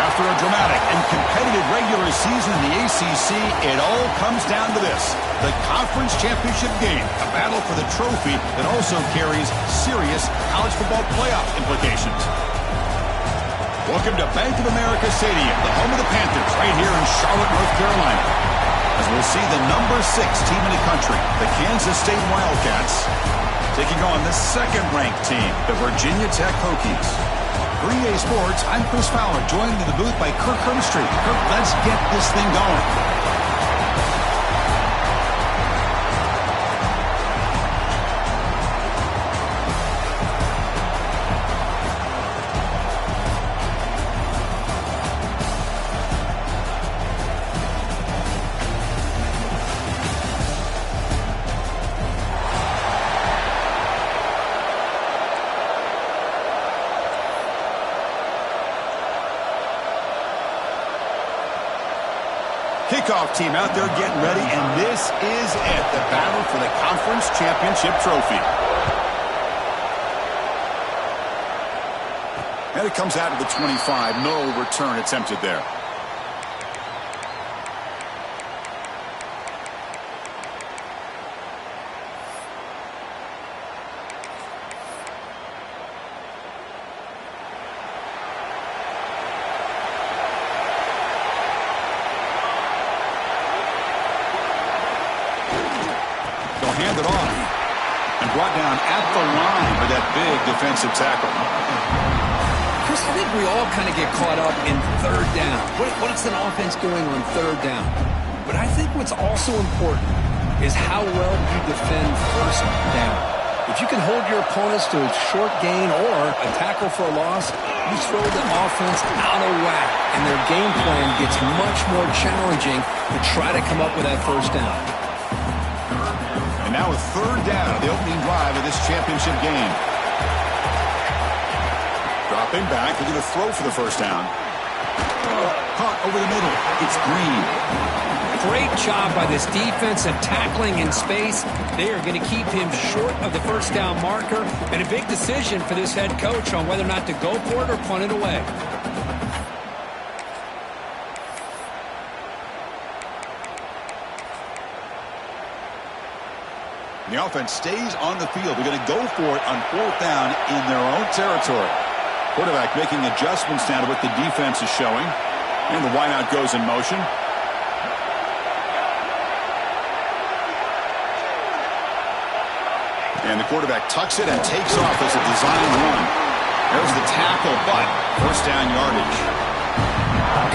After a dramatic and competitive regular season in the ACC, it all comes down to this: the conference championship game, a battle for the trophy that also carries serious college football playoff implications. Welcome to Bank of America Stadium, the home of the Panthers, right here in Charlotte, North Carolina, as we'll see the number 6 team in the country, the Kansas State Wildcats, taking on the second-ranked team, the Virginia Tech Hokies. For EA Sports, I'm Chris Fowler, joined in the booth by Kirk Hermstreet. Kirk, let's get this thing going. Kickoff team out there getting ready, and this is it, the battle for the conference championship trophy. And it comes out of the 25. No return attempted there. Hand it off and brought down at the line for that big defensive tackle. Chris, I think we all kind of get caught up in third down. What's an offense doing on third down? But I think what's also important is how well you defend first down. If you can hold your opponents to a short gain or a tackle for a loss, you throw the offense out of whack, and their game plan gets much more challenging to try to come up with that first down. Now a third down, the opening drive of this championship game. Dropping back, they're going to throw for the first down. Caught over the middle. It's Green. Great job by this defense of tackling in space. They are going to keep him short of the first down marker, and a big decision for this head coach on whether or not to go for it or punt it away. The offense stays on the field. They're going to go for it on fourth down in their own territory. Quarterback making adjustments now to what the defense is showing. And the wideout goes in motion. And the quarterback tucks it and takes off as a design run. There's the tackle, but first down yardage.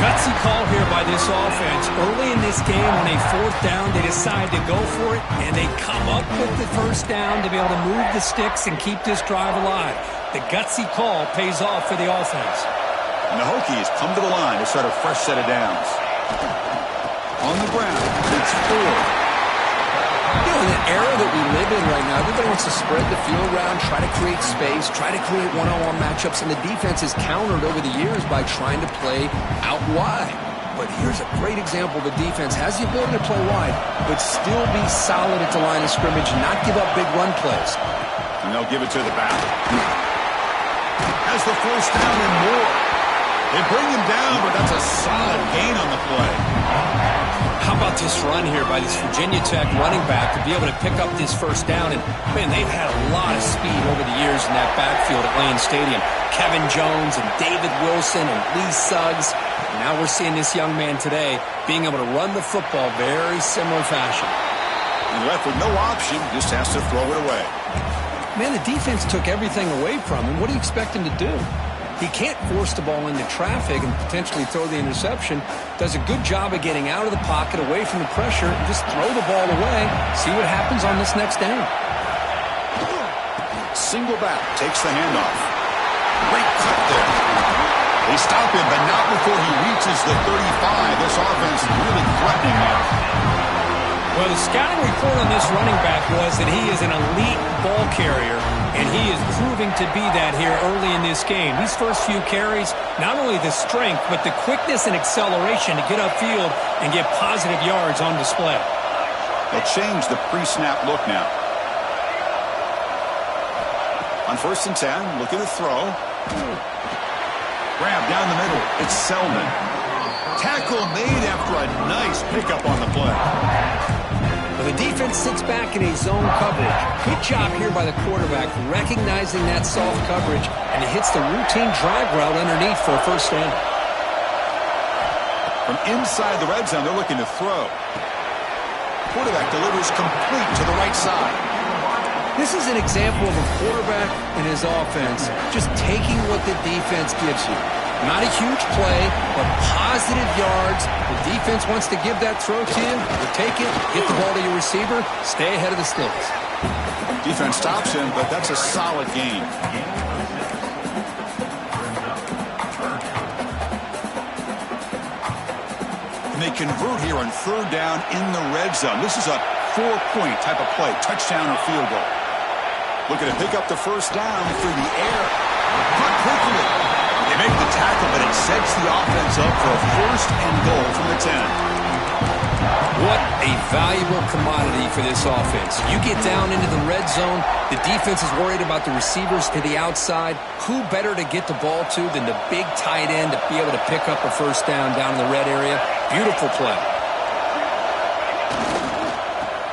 Gutsy call here by this offense. Early in this game, on a fourth down, they decide to go for it, and they come up with the first down to be able to move the sticks and keep this drive alive. The gutsy call pays off for the offense. And the Hokies come to the line to start a fresh set of downs. On the ground, it's 4. You know, in the era that we live in right now, everybody wants to spread the field around, try to create space, try to create one-on-one matchups, and the defense is countered over the years by trying to play out wide. But here's a great example. The defense has the ability to play wide, but still be solid at the line of scrimmage, not give up big run plays. And they'll give it to the back. Has the first down and more. They bring him down, but that's a solid gain on the play. How about this run here by this Virginia Tech running back to be able to pick up this first down? And, man, they've had a lot of speed over the years in that backfield at Lane Stadium. Kevin Jones and David Wilson and Lee Suggs. And now we're seeing this young man today being able to run the football very similar fashion. And left with no option, just has to throw it away. Man, the defense took everything away from him. What do you expect him to do? He can't force the ball into traffic and potentially throw the interception. Does a good job of getting out of the pocket, away from the pressure, and just throw the ball away. See what happens on this next down. Single back, takes the handoff. Great cut there. They stop him, but not before he reaches the 35. This offense really threatening now. Well, the scouting report on this running back was that he is an elite ball carrier, and he is proving to be that here early in this game. These first few carries, not only the strength, but the quickness and acceleration to get upfield and get positive yards on display. They'll change the pre-snap look now. On 1st and 10, looking to throw. Grab down the middle. It's Selden. Tackle made after a nice pickup on the play. Well, the defense sits back in a zone coverage. Good job here by the quarterback recognizing that soft coverage, and he hits the routine drag route underneath for a first down. From inside the red zone, they're looking to throw. Quarterback delivers complete to the right side. This is an example of a quarterback and his offense just taking what the defense gives you. Not a huge play, but positive yards. The defense wants to give that throw to you. You take it, get the ball to your receiver, stay ahead of the sticks. Defense stops him, but that's a solid gain. And they convert here on 3rd down in the red zone. This is a 4-point type of play, touchdown or field goal. Looking to pick up the first down through the air. Cut quickly. They make the tackle, but it sets the offense up for a 1st and goal from the 10. What a valuable commodity for this offense. You get down into the red zone, the defense is worried about the receivers to the outside. Who better to get the ball to than the big tight end to be able to pick up a first down in the red area? Beautiful play.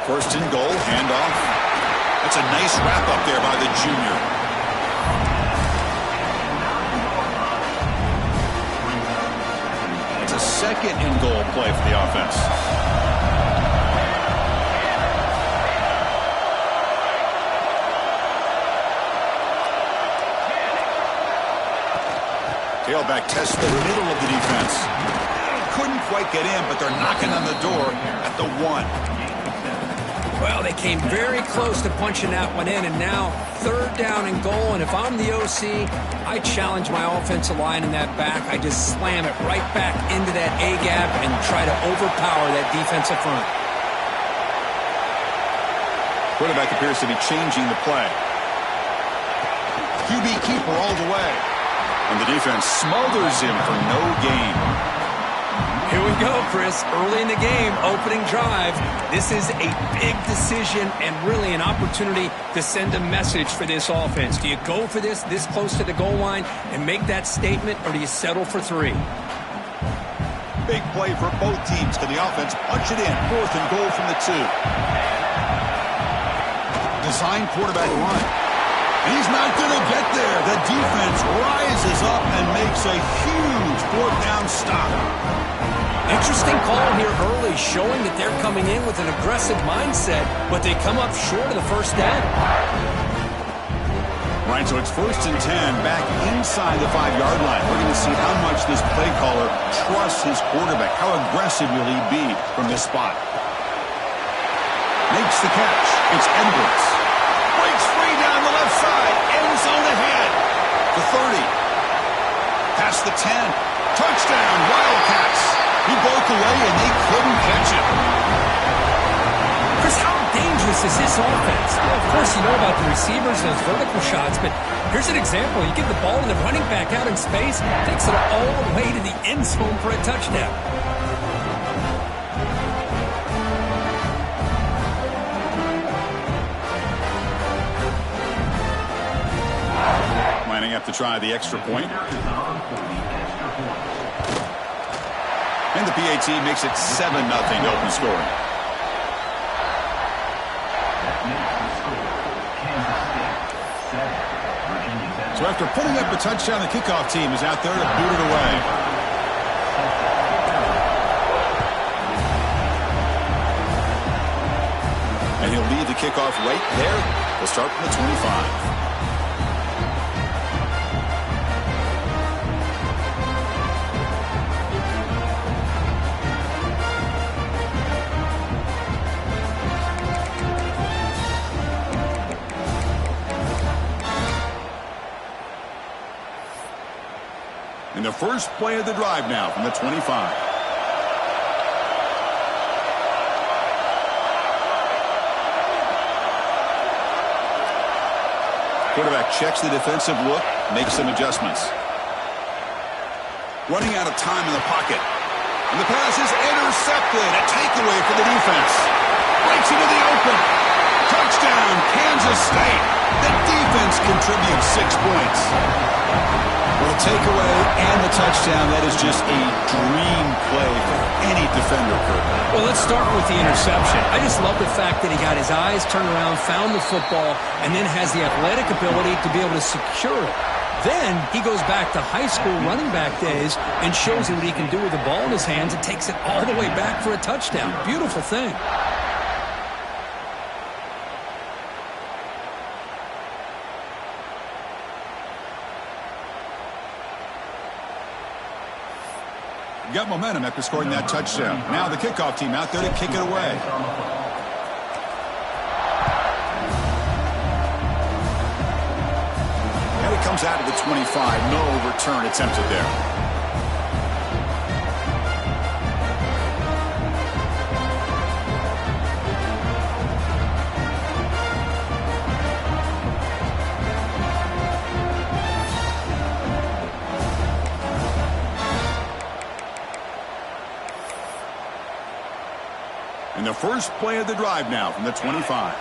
1st and goal, handoff. That's a nice wrap up there by the junior. It's a 2nd and goal play for the offense. Tailback tests the middle of the defense. Couldn't quite get in, but they're knocking on the door at the 1. Well, they came very close to punching that one in, and now 3rd down and goal. And if I'm the OC, I challenge my offensive line in that back. I just slam it right back into that A-gap and try to overpower that defensive front. Quarterback appears to be changing the play. QB keeper all the way. And the defense smothers him for no gain. Here we go, Chris. Early in the game, opening drive. This is a big decision and really an opportunity to send a message for this offense. Do you go for this close to the goal line and make that statement, or do you settle for 3? Big play for both teams. Can the offense punch it in? 4th and goal from the 2. Design quarterback run. And he's not going to get there. The defense rises up and makes a huge 4th down stop. Interesting call here early, showing that they're coming in with an aggressive mindset, but they come up short of the first down. Right, so it's 1st and 10, back inside the 5-yard line. We're going to see how much this play caller trusts his quarterback. How aggressive will he be from this spot? Makes the catch. It's Edwards. Breaks free down the left side. End zone ahead. The 30. Past the 10. Touchdown, Wildcats. He broke away, and they couldn't catch him. Chris, how dangerous is this offense? Well, of course, you know about the receivers and those vertical shots, but here's an example. You give the ball to the running back out in space, takes it all the way to the end zone for a touchdown. Lining up to try the extra point. And the PAT makes it 7-0 to open scoring. So after putting up a touchdown, the kickoff team is out there to boot it away. And he'll lead the kickoff right there. We'll start from the 25. first play of the drive now from the 25. Quarterback checks the defensive look, makes some adjustments. Running out of time in the pocket. And the pass is intercepted. A takeaway for the defense. Breaks into the open. Touchdown, Kansas State. The defense contributes 6 points. Well, the takeaway and the touchdown, that is just a dream play for any defender, Kurt. Well, let's start with the interception. I just love the fact that he got his eyes turned around, found the football, and then has the athletic ability to be able to secure it. Then he goes back to high school running back days and shows you what he can do with the ball in his hands and takes it all the way back for a touchdown. Beautiful thing. Got momentum after scoring that touchdown. Now the kickoff team out there to kick it away. And it comes out of the 25. No return attempted there. And the first play of the drive now from the 25.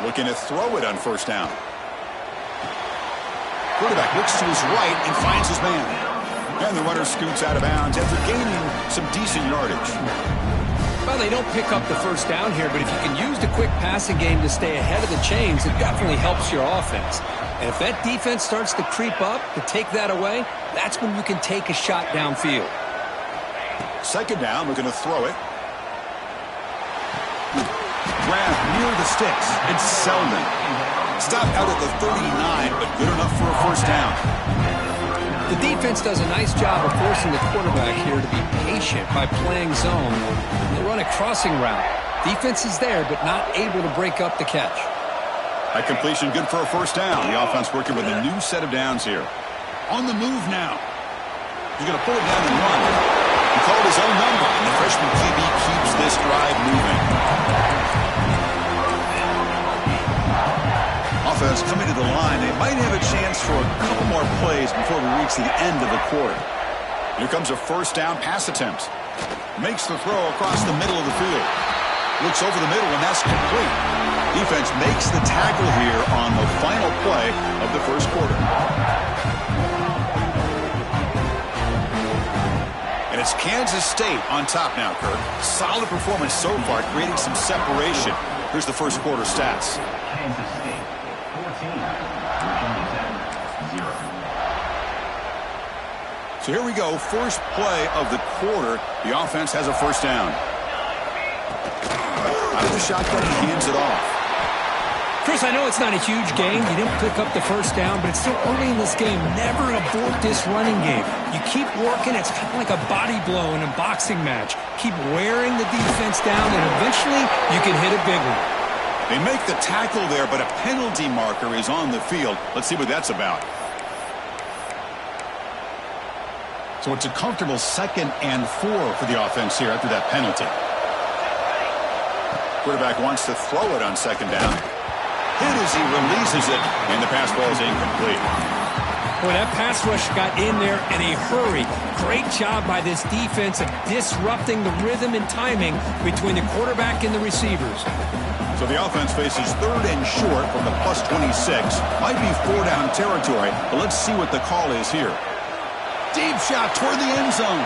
Looking to throw it on first down. Quarterback looks to his right and finds his man. And the runner scoots out of bounds after gaining some decent yardage. Well, they don't pick up the first down here, but if you can use the quick passing game to stay ahead of the chains, it definitely helps your offense. And if that defense starts to creep up to take that away, that's when you can take a shot downfield. Second down, looking to throw it. Grab near the sticks. It's Selman. Stopped out at the 39, but good enough for a first down. The defense does a nice job of forcing the quarterback here to be patient by playing zone. They run a crossing route. Defense is there, but not able to break up the catch. High completion, good for a first down. The offense working with a new set of downs here. On the move now. He's going to pull it down and run. He called his own number, and the freshman QB keeps this drive moving. Offense coming to the line. They might have a chance for a couple more plays before we reach the end of the quarter. Here comes a first down pass attempt. Makes the throw across the middle of the field. Looks over the middle, and that's complete. Defense makes the tackle here on the final play of the first quarter. And it's Kansas State on top now, Kirk. Solid performance so far, creating some separation. Here's the first quarter stats. Kansas State, 14. Virginia Tech, 0. So here we go. First play of the quarter. The offense has a first down. Out of the shotgun, he hands it off. Chris, I know it's not a huge game. You didn't pick up the first down, but it's still early in this game. Never abort this running game. You keep working. It's kind of like a body blow in a boxing match. Keep wearing the defense down, and eventually you can hit a big one. They make the tackle there, but a penalty marker is on the field. Let's see what that's about. So it's a comfortable 2nd and 4 for the offense here after that penalty. Quarterback wants to throw it on second down. Hit as he releases it, and the pass ball is incomplete. Boy, that pass rush got in there in a hurry. Great job by this defense of disrupting the rhythm and timing between the quarterback and the receivers. So the offense faces 3rd and short from the +26. Might be 4-down territory, but let's see what the call is here. Deep shot toward the end zone.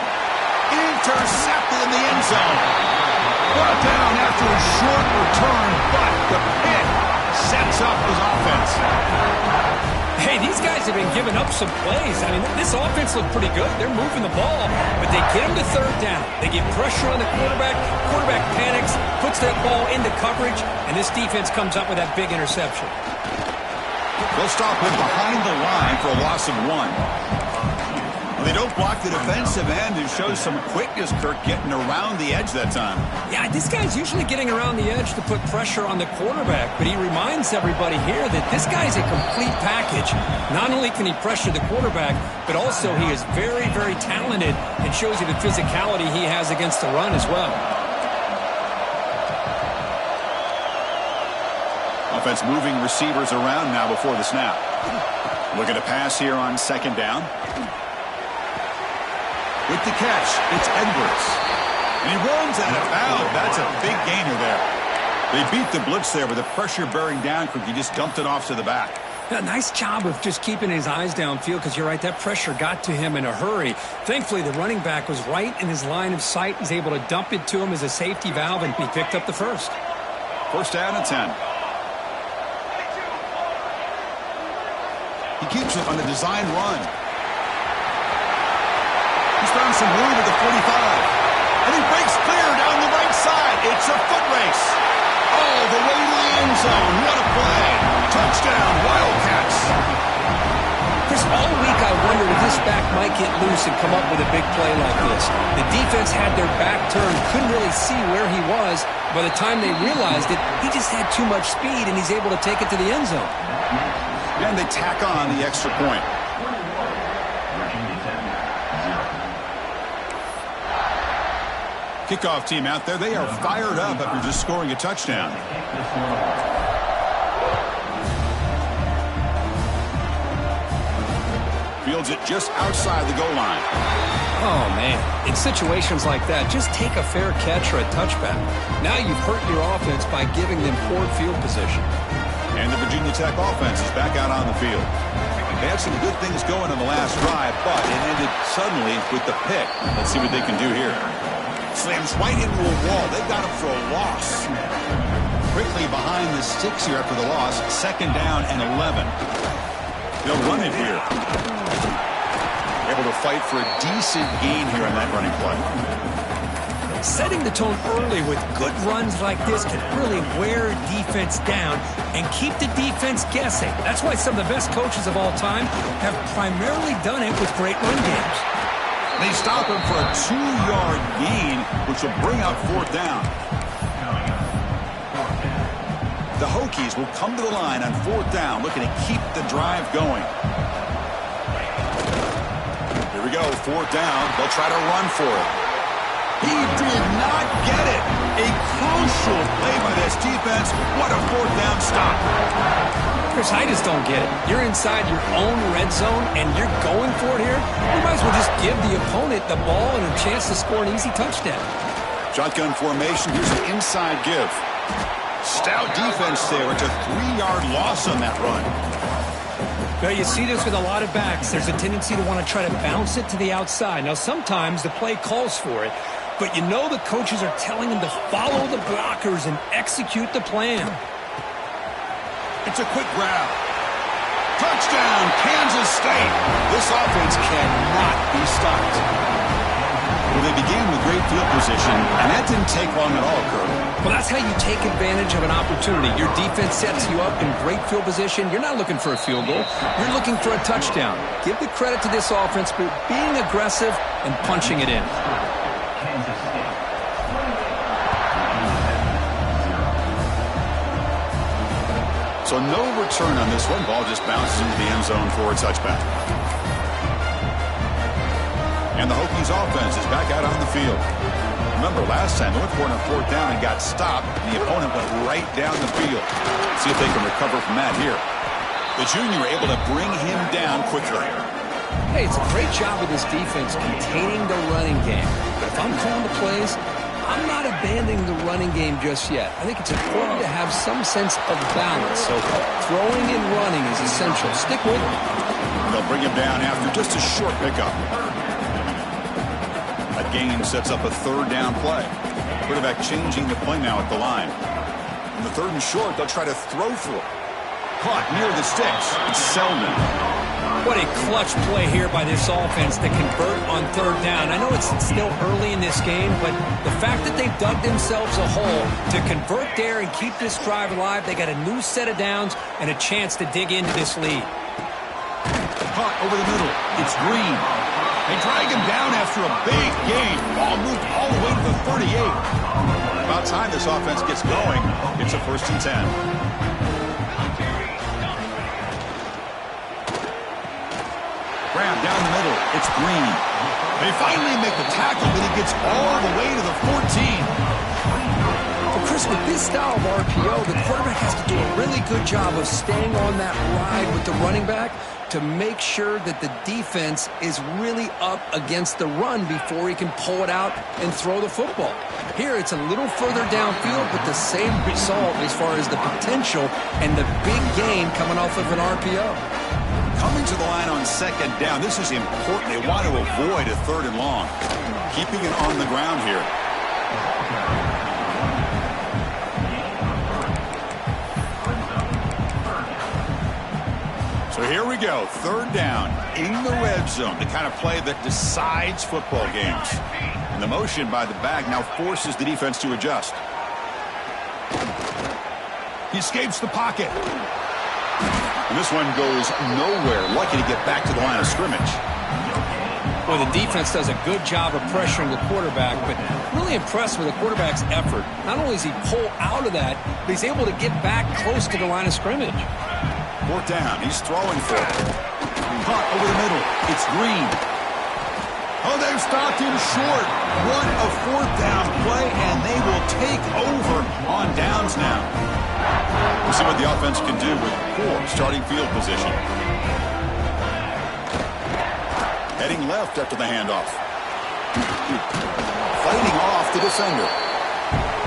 Intercepted in the end zone. Brought down after a short return, but the pick sets up his offense. Hey, these guys have been giving up some plays. I mean, this offense looked pretty good. They're moving the ball, but they get him to 3rd down. They get pressure on the quarterback. Quarterback panics, puts that ball into coverage, and this defense comes up with that big interception. They'll stop him behind the line for a loss of 1. They don't block the defensive end and show some quickness, Kirk, getting around the edge that time. Yeah, this guy's usually getting around the edge to put pressure on the quarterback, but he reminds everybody here that this guy's a complete package. Not only can he pressure the quarterback, but also he is very, very talented and shows you the physicality he has against the run as well. Offense moving receivers around now before the snap. Looking to pass here on second down. With the catch, it's Edwards. And he runs out of bounds. That's a big gainer there. They beat the blitz there with the pressure bearing down. He just dumped it off to the back. Yeah, nice job of just keeping his eyes downfield because you're right, that pressure got to him in a hurry. Thankfully, the running back was right in his line of sight. He's able to dump it to him as a safety valve, and he picked up the first. First down and 10. He keeps it on a design run. He's found some room at the 45. And he breaks clear down the right side. It's a foot race. All the way to the end zone. What a play. Touchdown, Wildcats. Chris, all week I wondered if this back might get loose and come up with a big play like this. The defense had their back turned, couldn't really see where he was. By the time they realized it, he just had too much speed, and he's able to take it to the end zone. And they tack on the extra point. Kickoff team out there. They are fired up after just scoring a touchdown. Fields it just outside the goal line. Oh, man. In situations like that, just take a fair catch or a touchback. Now you've hurt your offense by giving them poor field position. And the Virginia Tech offense is back out on the field. They had some good things going on the last drive, but it ended suddenly with the pick. Let's see what they can do here. Slams right into a wall. They got him for a loss. Quickly behind the sticks here after the loss. Second down and 11. They'll run it here. Able to fight for a decent gain here on that running play. Setting the tone early with good runs like this can really wear a defense down and keep the defense guessing. That's why some of the best coaches of all time have primarily done it with great run games. They stop him for a 2-yard gain, which will bring out fourth down. The Hokies will come to the line on fourth down, looking to keep the drive going. Here we go, fourth down. They'll try to run for it. He did not get it. A crucial play by this defense. What a fourth down stop. Chris, I just don't get it. You're inside your own red zone, and you're going for it here? You might as well just give the opponent the ball and a chance to score an easy touchdown. Shotgun formation. Here's an inside give. Stout defense there. It's a 3-yard loss on that run. Well, you see this with a lot of backs. There's a tendency to want to try to bounce it to the outside. Now, sometimes the play calls for it, but you know the coaches are telling them to follow the blockers and execute the plan. It's a quick grab. Touchdown, Kansas State. This offense cannot be stopped. Well, they began with great field position, and that didn't take long at all, Kurt. Well, that's how you take advantage of an opportunity. Your defense sets you up in great field position. You're not looking for a field goal. You're looking for a touchdown. Give the credit to this offense for being aggressive and punching it in. So no return on this one. Ball just bounces into the end zone for a touchback. And the Hokies offense is back out on the field. Remember, last time they went for it on fourth down and got stopped, and the opponent went right down the field. See if they can recover from that here. The junior able to bring him down quickly. Hey, it's a great job of this defense containing the running game. But if I'm calling the plays, I'm not abandoning the running game just yet. I think it's important to have some sense of balance. So throwing and running is essential. Stick with it. They'll bring him down after just a short pickup. That gain sets up a third down play. Quarterback changing the play now at the line. On the third and short, they'll try to throw for it. Caught near the sticks. It's Selden. What a clutch play here by this offense to convert on third down. I know it's still early in this game, but the fact that they've dug themselves a hole to convert there and keep this drive alive, they got a new set of downs and a chance to dig into this lead. Caught over the middle. It's Green. They drag him down after a big gain. Ball moved all the way to the 38. About time this offense gets going. It's a 1st and 10. Grab down the middle. It's Green. They finally make the tackle, but he gets all the way to the 14. Chris, with this style of RPO, the quarterback has to do a really good job of staying on that ride with the running back to make sure that the defense is really up against the run before he can pull it out and throw the football. Here, it's a little further downfield, but the same result as far as the potential and the big gain coming off of an RPO. Coming to the line on 2nd down, this is important. They want to avoid a 3rd and long. Keeping it on the ground here. So here we go, 3rd down in the red zone, the kind of play that decides football games. And the motion by the back now forces the defense to adjust. He escapes the pocket. And this one goes nowhere. Lucky to get back to the line of scrimmage. Well, the defense does a good job of pressuring the quarterback, but really impressed with the quarterback's effort. Not only does he pull out of that, but he's able to get back close to the line of scrimmage. 4th down. He's throwing for it. Caught over the middle. It's Green. Oh, they've stopped him short. What a 4th down play, and they will take over on downs now. We'll see what the offense can do with poor starting field position. Heading left after the handoff. Fighting off the defender.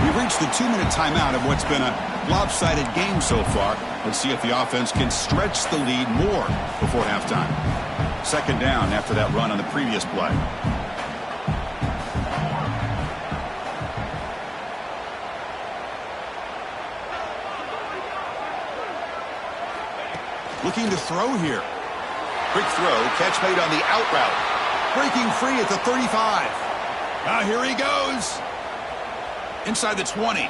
We've reached the 2-minute timeout of what's been a lopsided game so far. Let's see if the offense can stretch the lead more before halftime. 2nd down after that run on the previous play. Looking to throw here. Quick throw, catch made on the out route. Breaking free at the 35. Now here he goes. Inside the 20.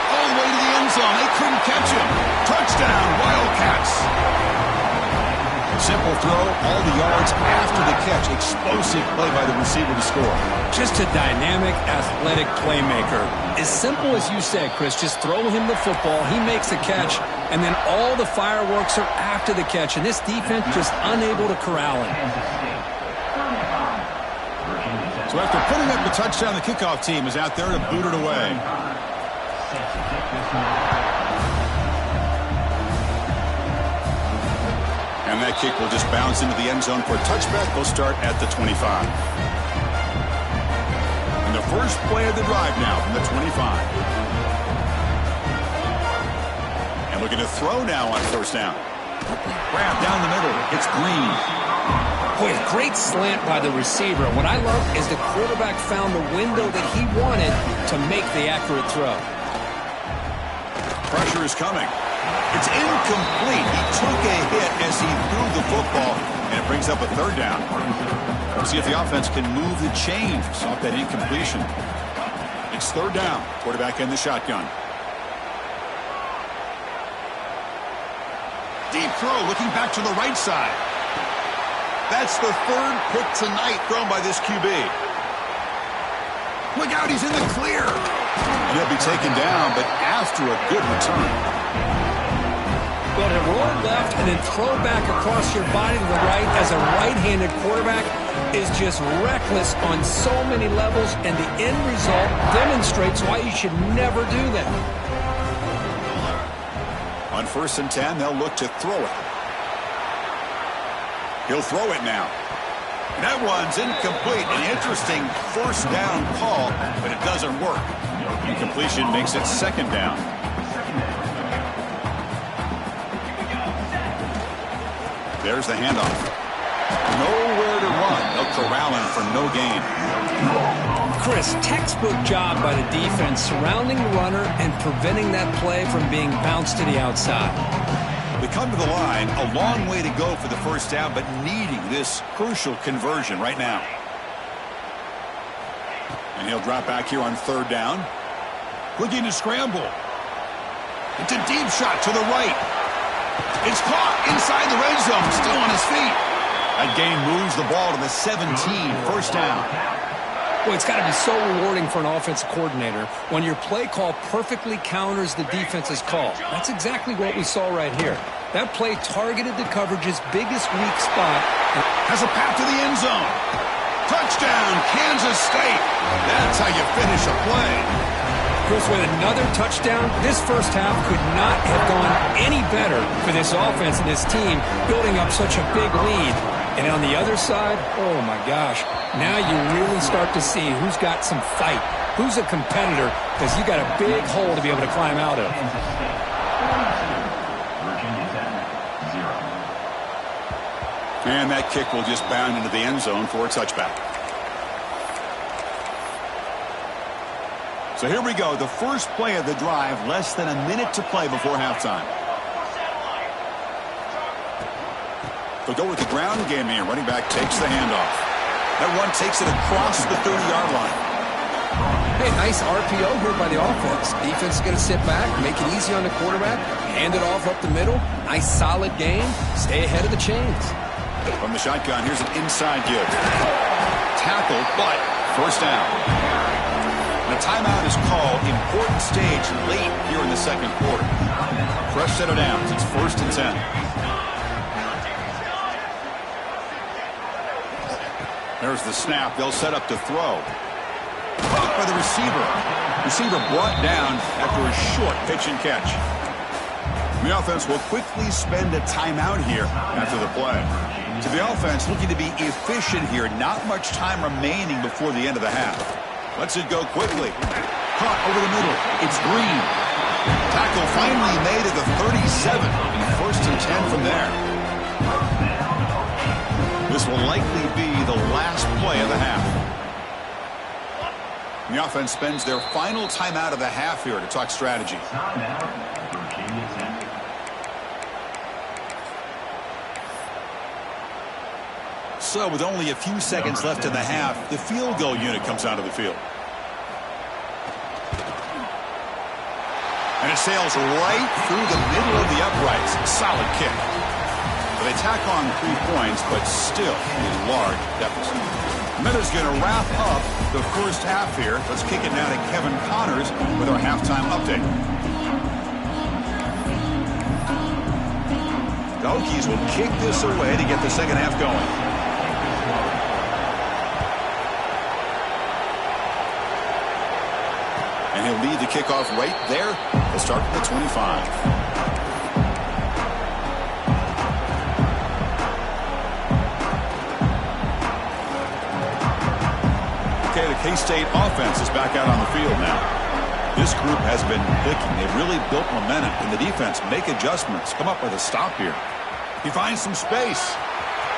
All the way to the end zone. They couldn't catch him. Touchdown, Wildcats. Simple throw, all the yards after the catch. Explosive play by the receiver to score. Just a dynamic, athletic playmaker. As simple as you said, Chris, just throw him the football. He makes the catch, and then all the fireworks are after the catch. And this defense just unable to corral him. So after putting up the touchdown, the kickoff team is out there to boot it away. And that kick will just bounce into the end zone for a touchback. They'll start at the 25. And the first play of the drive now from the 25. And looking to throw now on 1st down. Grab down the middle. It's Green. Boy, a great slant by the receiver. What I love is the quarterback found the window that he wanted to make the accurate throw. Pressure is coming. It's incomplete. He took a hit as he threw the football, and it brings up a 3rd down. We'll see if the offense can move the chains off that incompletion. It's 3rd down. Quarterback in the shotgun. Deep throw, looking back to the right side. That's the 3rd pick tonight thrown by this QB. Look out, he's in the clear. And he'll be taken down, but after a good return. Well, to roll left and then throw back across your body to the right as a right-handed quarterback is just reckless on so many levels, and the end result demonstrates why you should never do that. On 1st and 10, they'll look to throw it. He'll throw it now. And that one's incomplete. An interesting 1st down call, but it doesn't work. Incompletion makes it 2nd down. There's the handoff. Nowhere to run. They'll corral him for no gain. Chris, textbook job by the defense surrounding the runner and preventing that play from being bounced to the outside. We come to the line, a long way to go for the 1st down, but needing this crucial conversion right now. And he'll drop back here on 3rd down. Looking to scramble. It's a deep shot to the right. It's caught inside the red zone, still on his feet. That gain moves the ball to the 17, first down. Well, it's got to be so rewarding for an offensive coordinator when your play call perfectly counters the defense's call. That's exactly what we saw right here. That play targeted the coverage's biggest weak spot. Has a path to the end zone. Touchdown, Kansas State. That's how you finish a play. Chris, with another touchdown, this first half could not have gone any better for this offense and this team, building up such a big lead. And on the other side, oh my gosh, now you really start to see who's got some fight, who's a competitor, because you got a big hole to be able to climb out of. And that kick will just bound into the end zone for a touchback. So here we go, the first play of the drive, less than a minute to play before halftime. They'll go with the ground game here. Running back takes the handoff. That one takes it across the 30-yard line. Hey, nice RPO here by the offense. Defense is going to sit back, make it easy on the quarterback, hand it off up the middle. Nice solid game. Stay ahead of the chains. From the shotgun, here's an inside give. Tackle, but first down. And a timeout is called. Important stage late here in the second quarter. Fresh set of downs. It's 1st and 10. There's the snap. They'll set up to throw. Caught by the receiver. Receiver brought down after a short pitch and catch. The offense will quickly spend a timeout here after the play. So the offense looking to be efficient here. Not much time remaining before the end of the half. Lets it go quickly. Caught over the middle. It's Green. Tackle finally made at the 37. 1st and 10 from there. This will likely be the last play of the half. The offense spends their final timeout of the half here to talk strategy. So with only a few seconds left in the half, the field goal unit comes out of the field. And it sails right through the middle of the uprights. Solid kick. They tack on 3 points, but still a large deficit. Meta's going to wrap up the first half here. Let's kick it now to Kevin Connors with our halftime update. The Hokies will kick this away to get the second half going. And he'll lead the kickoff right there. He'll start at the 25. Okay, the K-State offense is back out on the field now. This group has been clicking. They've really built momentum. And the defense make adjustments. Come up with a stop here. He finds some space.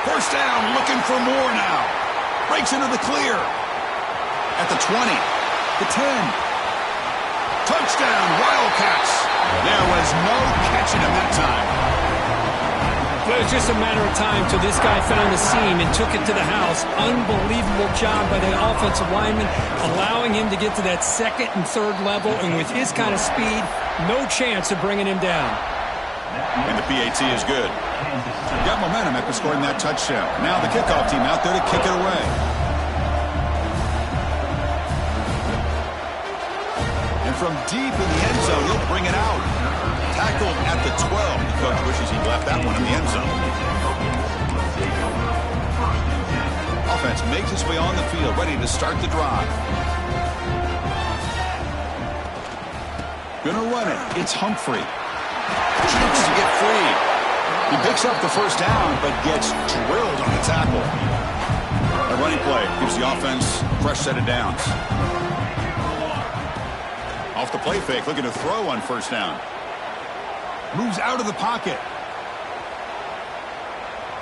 First down, looking for more now. Breaks into the clear. At the 20. The 10. Touchdown, Wildcats. There was no catching him that time. Well, it was just a matter of time till this guy found the seam and took it to the house. Unbelievable job by the offensive lineman, allowing him to get to that 2nd and 3rd level. And with his kind of speed, no chance of bringing him down. And the PAT is good. Got momentum after scoring that touchdown. Now the kickoff team out there to kick it away. And from deep in the end zone, he'll bring it out. Tackled at the 12. The coach wishes he'd left that one in the end zone. Offense makes its way on the field, ready to start the drive. Gonna run it. It's Humphrey. Chance to get free. He picks up the first down, but gets drilled on the tackle. A running play gives the offense a fresh set of downs. Off the play fake, looking to throw on first down. Moves out of the pocket.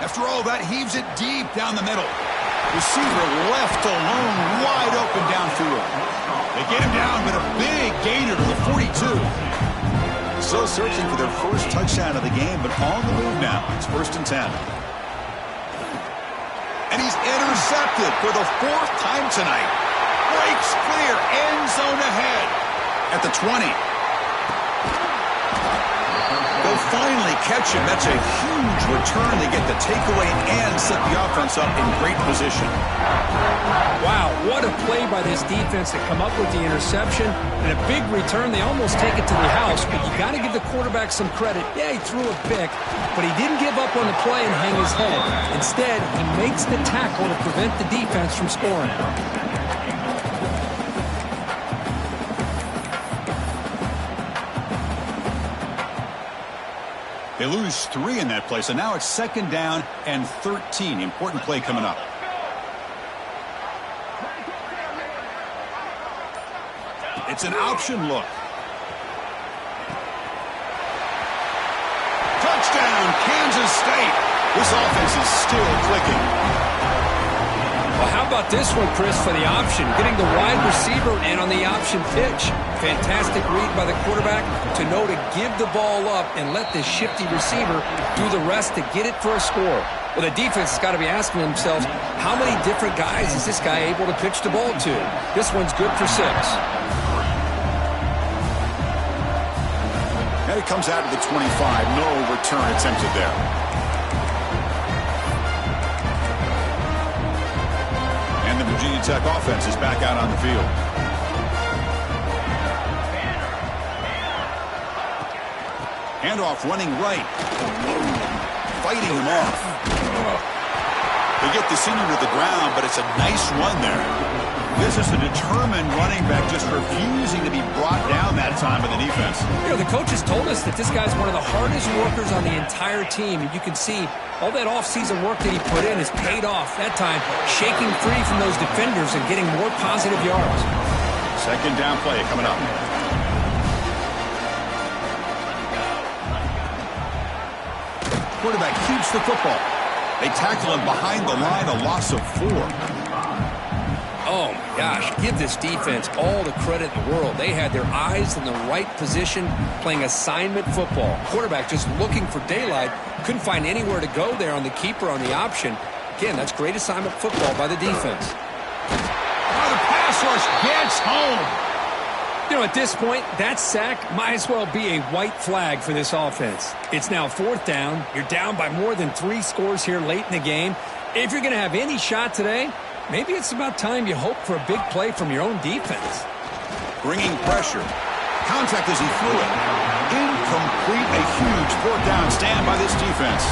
After all that, heaves it deep down the middle. Receiver left alone, wide open downfield. They get him down, but a big gainer to the 42. Still searching for their first touchdown of the game, but on the move now. It's 1st and 10. And he's intercepted for the 4th time tonight. Breaks clear, end zone ahead. At the 20. They'll finally catch him. That's a huge return. They get the takeaway and set the offense up in great position. Wow, what a play by this defense to come up with the interception. And a big return. They almost take it to the house, but you got to give the quarterback some credit. Yeah, he threw a pick, but he didn't give up on the play and hang his head. Instead, he makes the tackle to prevent the defense from scoring. They lose 3 in that play, so now it's 2nd down and 13. Important play coming up. It's an option look. Touchdown, Kansas State. This offense is still clicking. Well, how about this one, Chris, for the option? Getting the wide receiver in on the option pitch. Fantastic read by the quarterback to know to give the ball up and let the shifty receiver do the rest to get it for a score. Well, the defense has got to be asking themselves, how many different guys is this guy able to pitch the ball to? This one's good for 6. And it comes out to the 25. No return attempted there. And the Virginia Tech offense is back out on the field. Handoff running right. Fighting him off. They get the senior to the ground, but it's a nice run there. This is a determined running back just refusing to be brought down that time by the defense. You know, the coaches told us that this guy's one of the hardest workers on the entire team, and you can see all that offseason work that he put in has paid off. That time, shaking free from those defenders and getting more positive yards. 2nd down play coming up. Quarterback keeps the football. They tackle him behind the line, a loss of 4. Oh, my gosh, give this defense all the credit in the world. They had their eyes in the right position, playing assignment football. Quarterback just looking for daylight, couldn't find anywhere to go there on the keeper on the option. Again, that's great assignment football by the defense. Oh, the pass rush gets home. You know, at this point, that sack might as well be a white flag for this offense. It's now 4th down. You're down by more than 3 scores here late in the game. If you're going to have any shot today, maybe it's about time you hope for a big play from your own defense. Bringing pressure. Contact as he threw it. Incomplete. A huge 4th down stand by this defense.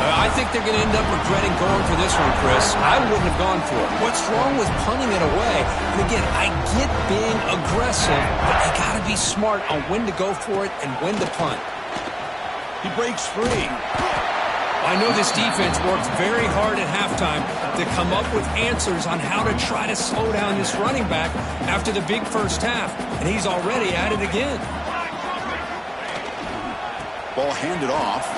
I think they're going to end up regretting going for this one, Chris. I wouldn't have gone for it. What's wrong with punting it away? And again, I get being aggressive, but you got to be smart on when to go for it and when to punt. He breaks free. I know this defense worked very hard at halftime to come up with answers on how to try to slow down this running back after the big first half, and he's already at it again. Ball handed off.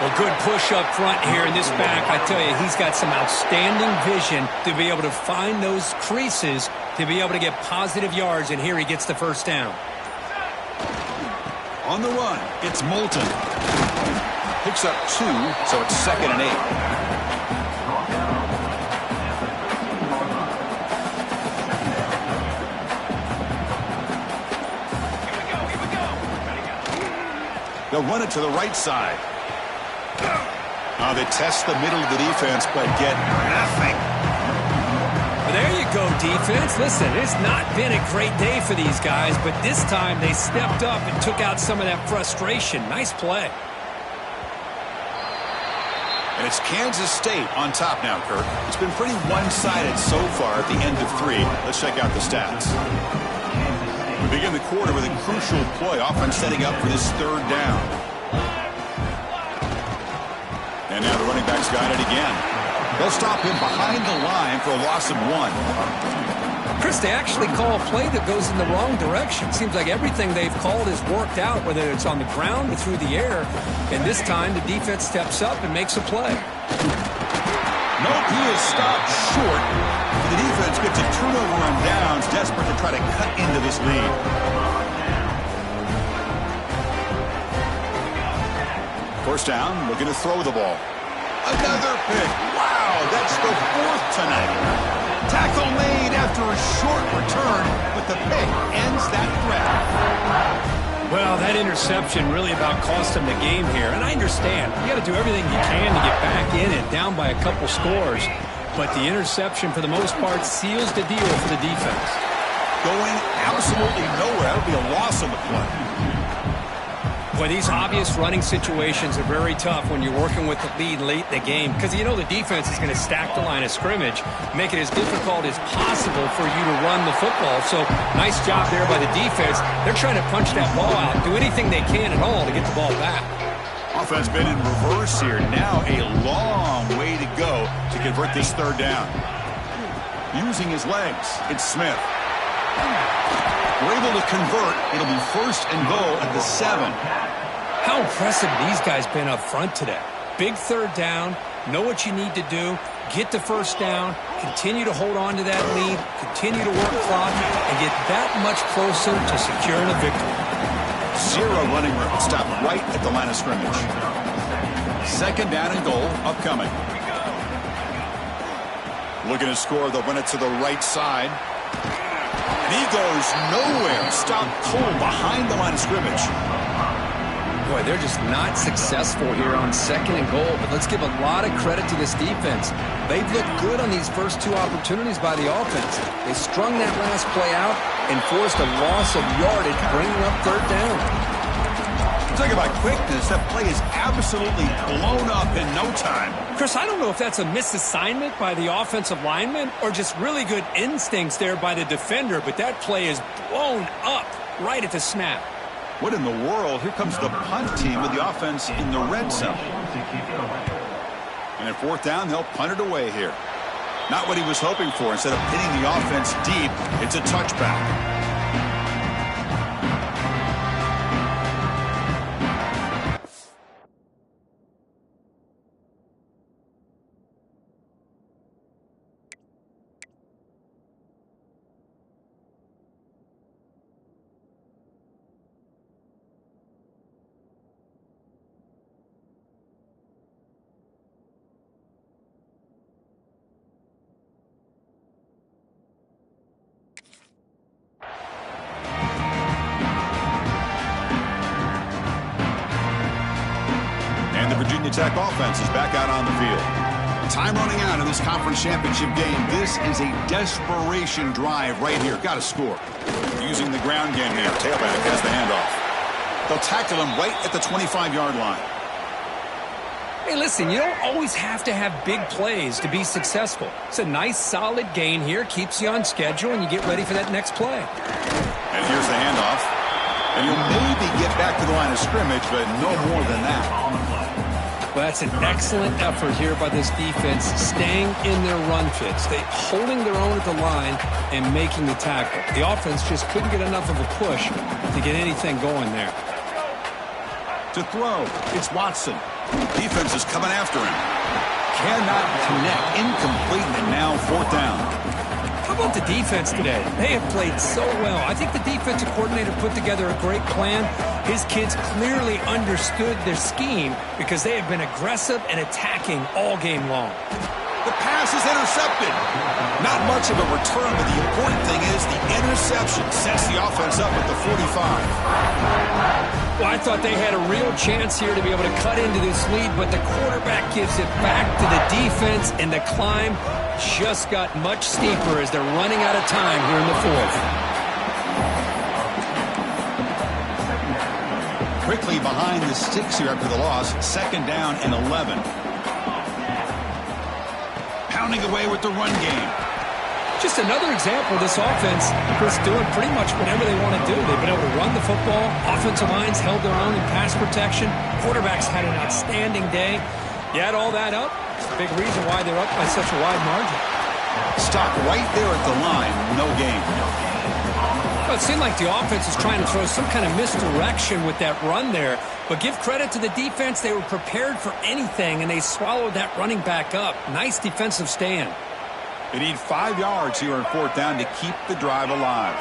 Well, good push up front here in this back. I tell you, he's got some outstanding vision to be able to find those creases to be able to get positive yards, and here he gets the 1st down. On the run, it's Moulton. Picks up 2, so it's 2nd and 8. They'll run it to the right side. They test the middle of the defense, but get nothing. Well, there you go, defense. Listen, it's not been a great day for these guys, but this time they stepped up and took out some of that frustration. Nice play. And it's Kansas State on top now, Kirk. It's been pretty one-sided so far at the end of 3. Let's check out the stats. We begin the quarter with a crucial play, offense setting up for this 3rd down. And now the running back's got it again. They'll stop him behind the line for a loss of 1. Chris, they actually call a play that goes in the wrong direction. Seems like everything they've called has worked out, whether it's on the ground or through the air. And this time, the defense steps up and makes a play. Nope, he is stopped short. The defense gets a turnover on downs, desperate to try to cut into this lead. First down, looking to throw the ball. Another pick. Wow, that's the 4th tonight. Tackle made after a short return, but the pick ends that threat. Well, that interception really about cost him the game here. And I understand. You got to do everything you can to get back in it, down by a couple scores. But the interception, for the most part, seals the deal for the defense. Going absolutely nowhere. That would be a loss on the play. Boy, these obvious running situations are very tough when you're working with the lead late in the game because you know the defense is going to stack the line of scrimmage, make it as difficult as possible for you to run the football. So nice job there by the defense. They're trying to punch that ball out, do anything they can at all to get the ball back. Offense been in reverse here. Now a long way to go to convert this third down. Using his legs, it's Smith. We're able to convert. It'll be first and goal at the 7. How impressive these guys been up front today. Big third down, know what you need to do, get the first down, continue to hold on to that lead, continue to work clock, and get that much closer to securing a victory. 0 running room. Stop right at the line of scrimmage. Second down and goal upcoming. Looking to score, they'll run it to the right side. And he goes nowhere. Stop cold behind the line of scrimmage. Boy, they're just not successful here on second and goal, but let's give a lot of credit to this defense. They've looked good on these first 2 opportunities by the offense. They strung that last play out and forced a loss of yardage, bringing up third down. Talk about quickness. That play is absolutely blown up in no time. Chris, I don't know if that's a misassignment by the offensive lineman or just really good instincts there by the defender, but that play is blown up right at the snap. What in the world? Here comes the punt team with the offense in the red zone. And at fourth down, they'll punt it away here. Not what he was hoping for. Instead of hitting the offense deep, it's a touchback. Virginia Tech offense is back out on the field. Time running out in this conference championship game. This is a desperation drive right here. Got to score. Using the ground game here. Tailback has the handoff. They'll tackle him right at the 25-yard line. Hey, listen, you don't always have to have big plays to be successful. It's a nice, solid gain here. Keeps you on schedule, and you get ready for that next play. And here's the handoff. And you'll maybe get back to the line of scrimmage, but no more than that. Well, that's an excellent effort here by this defense, staying in their run fits. They holding their own at the line and making the tackle. The offense just couldn't get enough of a push to get anything going there. To throw, it's Watson. Defense is coming after him. Cannot connect. Incomplete, and now fourth down. How about the defense today? They have played so well. I think the defensive coordinator put together a great plan. His kids clearly understood their scheme because they have been aggressive and attacking all game long. The pass is intercepted. Not much of a return, but the important thing is the interception sets the offense up at the 45. Well, I thought they had a real chance here to be able to cut into this lead, but the quarterback gives it back to the defense, and the climb just got much steeper as they're running out of time here in the fourth. Quickly behind the sticks here after the loss. Second down and 11. Pounding away with the run game. Just another example of this offense, Chris, doing pretty much whatever they want to do. They've been able to run the football. Offensive lines held their own in pass protection. Quarterbacks had an outstanding day. You add all that up, it's a big reason why they're up by such a wide margin. Stop right there at the line. No gain. Well, it seemed like the offense was trying to throw some kind of misdirection with that run there. But give credit to the defense. They were prepared for anything, and they swallowed that running back up. Nice defensive stand. They need 5 yards here on fourth down to keep the drive alive.